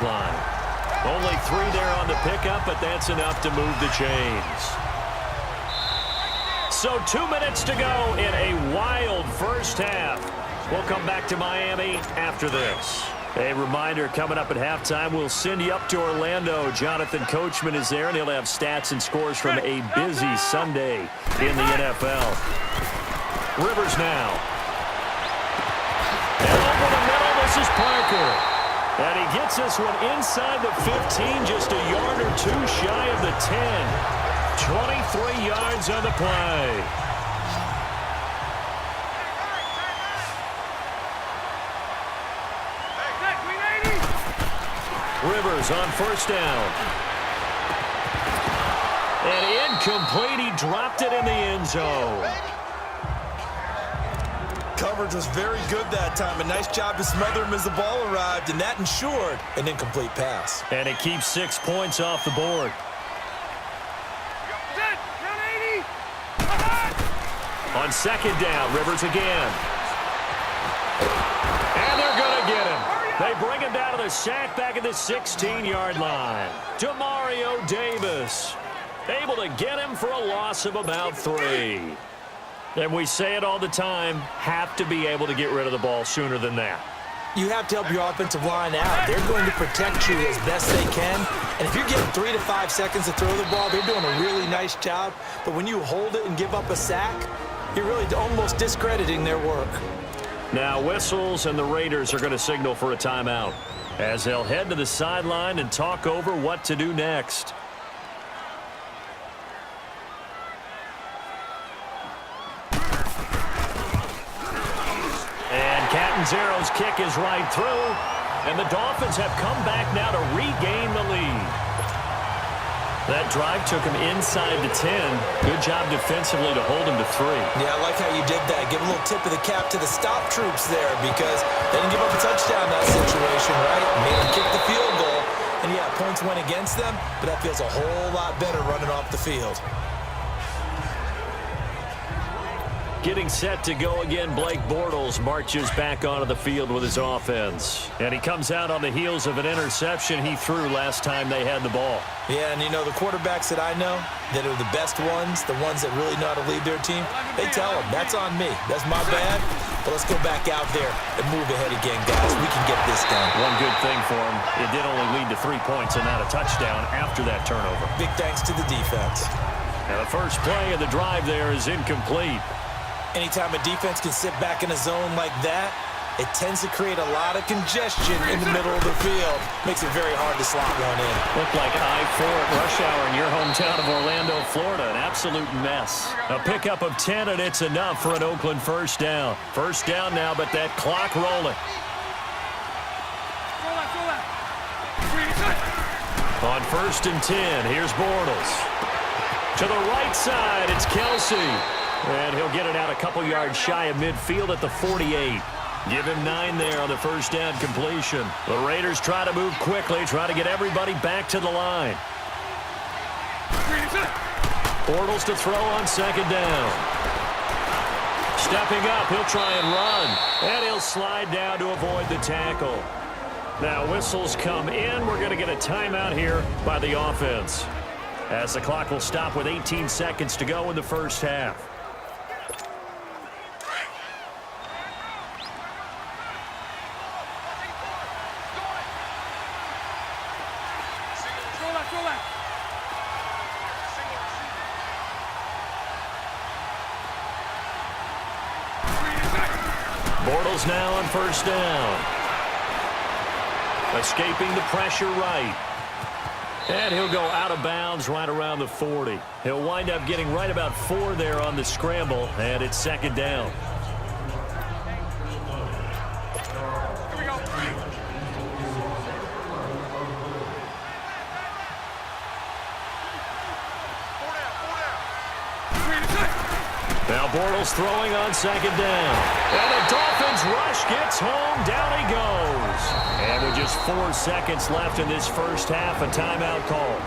line. Only 3 there on the pickup, but that's enough to move the chains. So 2 minutes to go in a wild first half. We'll come back to Miami after this. A reminder, coming up at halftime, we'll send you up to Orlando. Jonathan Coachman is there, and he'll have stats and scores from a busy Sunday in the NFL. Rivers now. And over the middle, this is Parker. And he gets this one inside the 15, just a yard or 2 shy of the 10. 23 yards on the play. Rivers on first down. And incomplete. He dropped it in the end zone. Coverage was very good that time. A nice job to smother him as the ball arrived, and that ensured an incomplete pass. And it keeps 6 points off the board. On second down, Rivers again. And they're going to get him. They bring him down to the sack back at the 16-yard line. Demario Davis able to get him for a loss of about 3. And we say it all the time, have to be able to get rid of the ball sooner than that. You have to help your offensive line out. They're going to protect you as best they can. And if you're getting 3 to 5 seconds to throw the ball, they're doing a really nice job. But when you hold it and give up a sack, you're really almost discrediting their work. Now whistles, and the Raiders are going to signal for a timeout as they'll head to the sideline and talk over what to do next. And Catanzaro's kick is right through, and the Dolphins have come back now to regain the lead. That drive took him inside the 10. Good job defensively to hold him to 3. Yeah, I like how you did that. Give a little tip of the cap to the stop troops there because they didn't give up a touchdown in that situation, right? Made them kick the field goal. And, yeah, points went against them, but that feels a whole lot better running off the field. Getting set to go again, Blake Bortles marches back onto the field with his offense. And he comes out on the heels of an interception he threw last time they had the ball. Yeah, and you know, the quarterbacks that I know that are the best ones, the ones that really know how to lead their team, they tell them, that's on me. That's my bad. But let's go back out there and move ahead again, guys. We can get this done. One good thing for him, it did only lead to 3 points and not a touchdown after that turnover. Big thanks to the defense. Now the first play of the drive there is incomplete. Anytime a defense can sit back in a zone like that, it tends to create a lot of congestion in the middle of the field. Makes it very hard to slot one in. Looked like I-4 at rush hour in your hometown of Orlando, Florida. An absolute mess. A pickup of 10, and it's enough for an Oakland first down. First down now, but that clock rolling. On first and 10, here's Bortles. To the right side, it's Kelsey. And he'll get it out a couple yards shy of midfield at the 48. Give him 9 there on the first down completion. The Raiders try to move quickly, try to get everybody back to the line. Bortles to throw on second down. Stepping up, he'll try and run. And he'll slide down to avoid the tackle. Now whistles come in. We're going to get a timeout here by the offense, as the clock will stop with 18 seconds to go in the first half. Bortles now on first down. Escaping the pressure right. And he'll go out of bounds right around the 40. He'll wind up getting right about 4 there on the scramble, and it's second down. Now Bortles throwing on second down. And the Dolphins rush gets home. Down he goes. And with just 4 seconds left in this first half, a timeout call.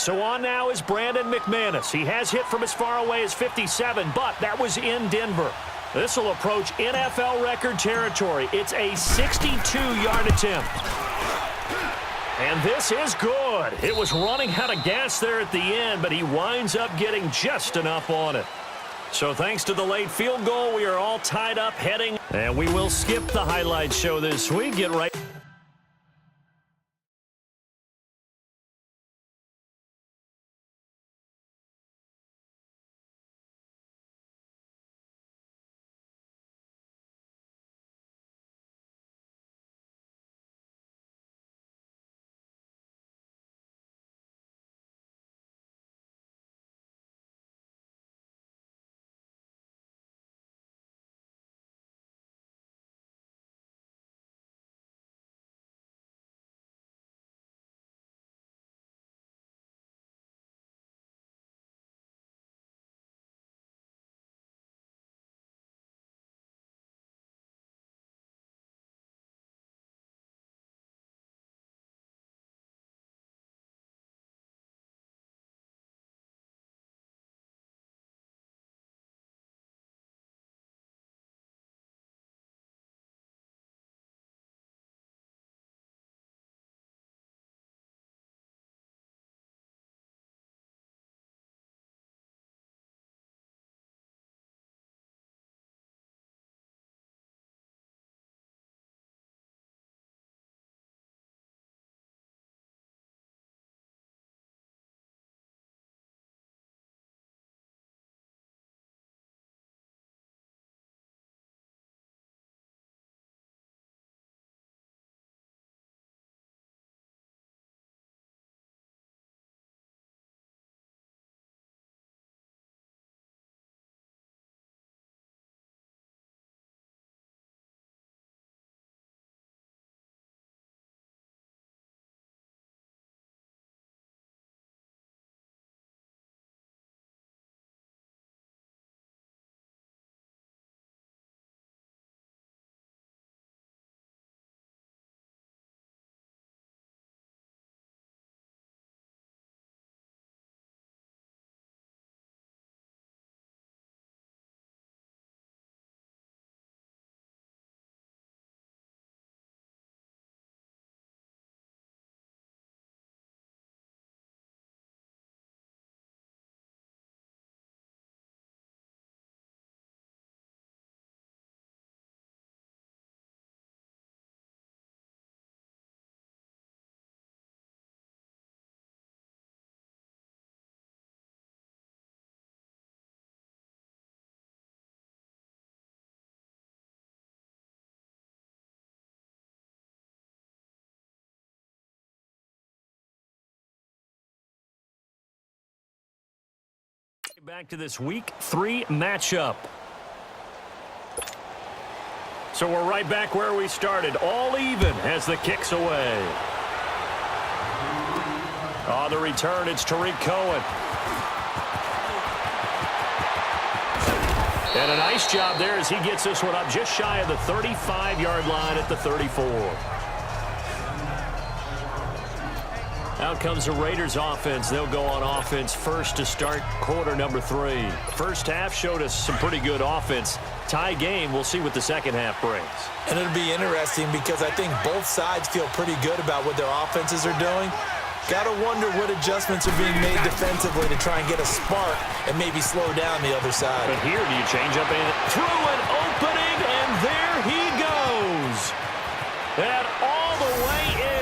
So on now is Brandon McManus. He has hit from as far away as 57, but that was in Denver. This will approach NFL record territory. It's a 62-yard attempt. And this is good. It was running out of gas there at the end, but he winds up getting just enough on it. So thanks to the late field goal, we are all tied up heading. And we will skip the highlight show this week. Get right. Back to this Week 3 matchup. So we're right back where we started, all even as the kick's away. On the return, it's Tariq Cohen. And a nice job there as he gets this one up just shy of the 35-yard line at the 34. Out comes the Raiders offense. They'll go on offense first to start quarter number 3. First half showed us some pretty good offense. Tie game, we'll see what the second half brings. And it'll be interesting because I think both sides feel pretty good about what their offenses are doing. Got to wonder what adjustments are being made defensively to try and get a spark and maybe slow down the other side. But here, do you change up anything? Through an opening, and there he goes. And all the way in.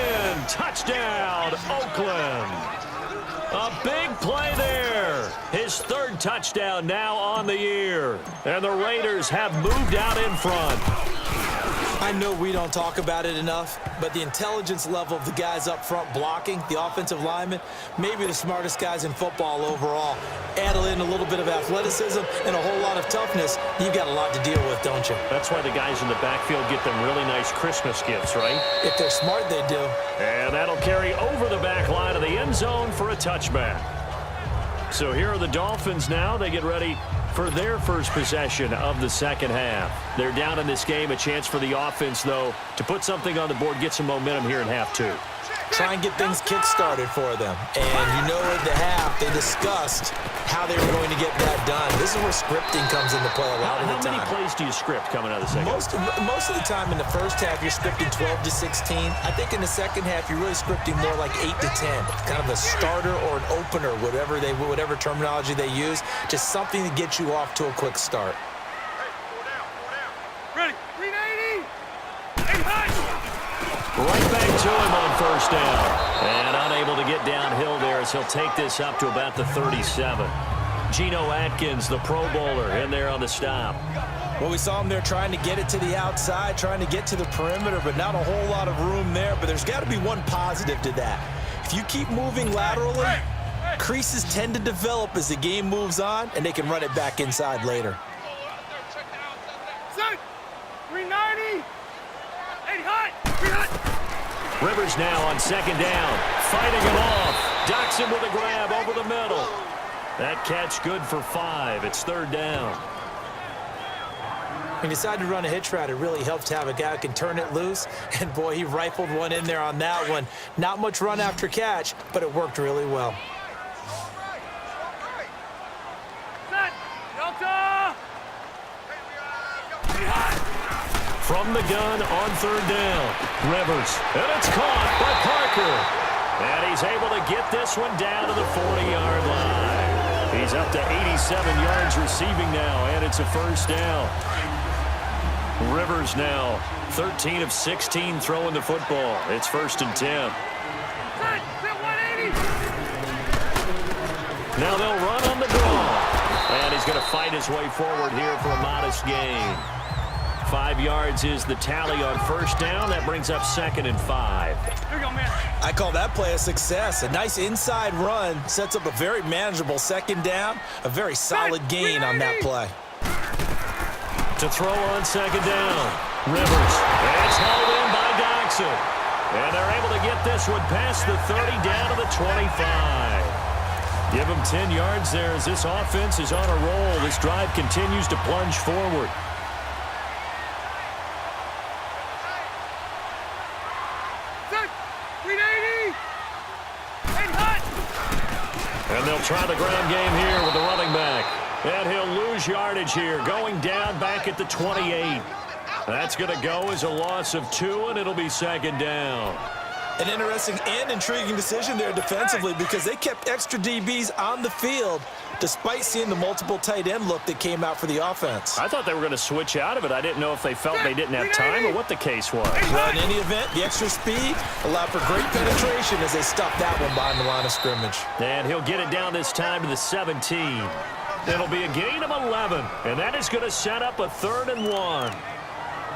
Touchdown, Oakland. A big play there. His third touchdown now on the year. And the Raiders have moved out in front. I know we don't talk about it enough, but the intelligence level of the guys up front blocking, the offensive linemen, maybe the smartest guys in football overall. Add in a little bit of athleticism and a whole lot of toughness, you've got a lot to deal with, don't you? That's why the guys in the backfield get them really nice Christmas gifts, right? If they're smart, they do. And that'll carry over the back line of the end zone for a touchback. So here are the Dolphins now. They get ready for their first possession of the second half. They're down in this game. A chance for the offense, though, to put something on the board, get some momentum here in half 2. try and get things kick-started for them. And you know at the half, they discussed how they were going to get that done. This is where scripting comes into play a lot of the time. How many plays do you script coming out of the second? Most of the time in the first half, you're scripting 12 to 16. I think in the second half, you're really scripting more like 8 to 10. Kind of a starter or an opener, whatever terminology they use. Just something to get you off to a quick start. Ready, 380. Hey, high. Right back to him on first down. And unable to get downhill there as he'll take this up to about the 37. Geno Atkins, the Pro Bowler, in there on the stop. Well, we saw him there trying to get it to the outside, trying to get to the perimeter, but not a whole lot of room there. But there's got to be one positive to that. If you keep moving laterally, creases tend to develop as the game moves on, and they can run it back inside later. 390. 80 high. 3 high. Rivers now on second down, fighting him off. Docks him with a grab over the middle. That catch good for 5. It's third down. When you decide to run a hitch route, it really helps to have a guy who can turn it loose. And, boy, he rifled one in there on that one. Not much run after catch, but it worked really well. Set. Delta. From the gun on third down, Rivers. And it's caught by Parker. And he's able to get this one down to the 40-yard line. He's up to 87 yards receiving now, and it's a first down. Rivers now 13 of 16 throwing the football. It's first and 10. Set. 180. Now they'll run on the draw. And he's going to fight his way forward here for a modest gain. 5 yards is the tally on first down. That brings up second and 5. Here we go, man. I call that play a success. A nice inside run sets up a very manageable second down. A very solid gain on that play. To throw on second down, Rivers. It's hauled in by Doxson. And they're able to get this one past the 30 down to the 25. Give them 10 yards there as this offense is on a roll. This drive continues to plunge forward. And they'll try the ground game here with the running back. And he'll lose yardage here, going down back at the 28. That's going to go as a loss of 2, and it'll be second down. An interesting and intriguing decision there defensively because they kept extra DBs on the field despite seeing the multiple tight end look that came out for the offense. I thought they were going to switch out of it. I didn't know if they felt they didn't have time or what the case was. Well, in any event, the extra speed allowed for great penetration as they stopped that one behind the line of scrimmage. And he'll get it down this time to the 17. It'll be a gain of 11, and that is going to set up a 3rd and 1.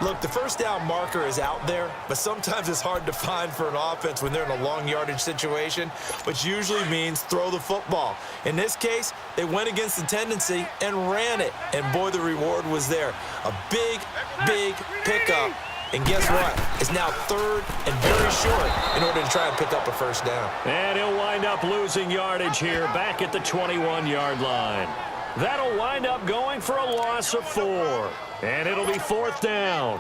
Look, the first down marker is out there, but sometimes it's hard to find for an offense when they're in a long yardage situation, which usually means throw the football. In this case, they went against the tendency and ran it, and boy, the reward was there. A big, big pickup, and guess what? It's now 3rd and very short in order to try and pick up a first down. And he'll wind up losing yardage here back at the 21-yard line. That'll wind up going for a loss of 4. And it'll be 4th down.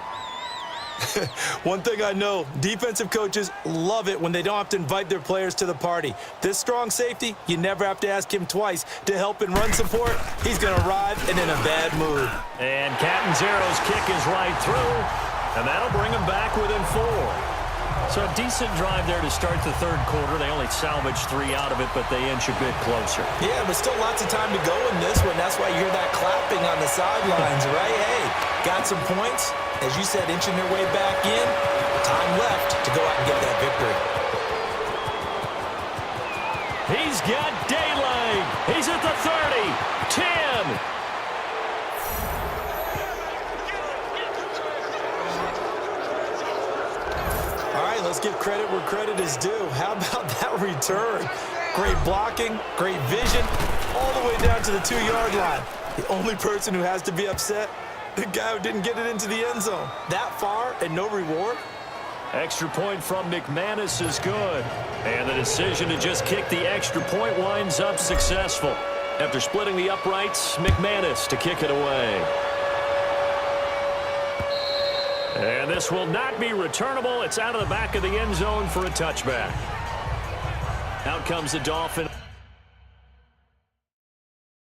One thing I know, defensive coaches love it when they don't have to invite their players to the party. This strong safety, you never have to ask him twice to help in run support. He's going to arrive and in a bad mood. And Catanzaro's kick is right through, and that'll bring him back within 4. So a decent drive there to start the 3rd quarter. They only salvaged 3 out of it, but they inch a bit closer. Yeah, but still lots of time to go in this one. That's why you hear that clapping on the sidelines, right? Hey, got some points. As you said, inching their way back in. Time left to go out and get that victory. He's got daylight. He's at the 30, 10. Let's give credit where credit is due. How about that return? Great blocking, great vision, all the way down to the 2-yard line. The only person who has to be upset, the guy who didn't get it into the end zone. That far and no reward? Extra point from McManus is good. And the decision to just kick the extra point winds up successful. After splitting the uprights, McManus to kick it away. And this will not be returnable. It's out of the back of the end zone for a touchback. Out comes the Dolphin.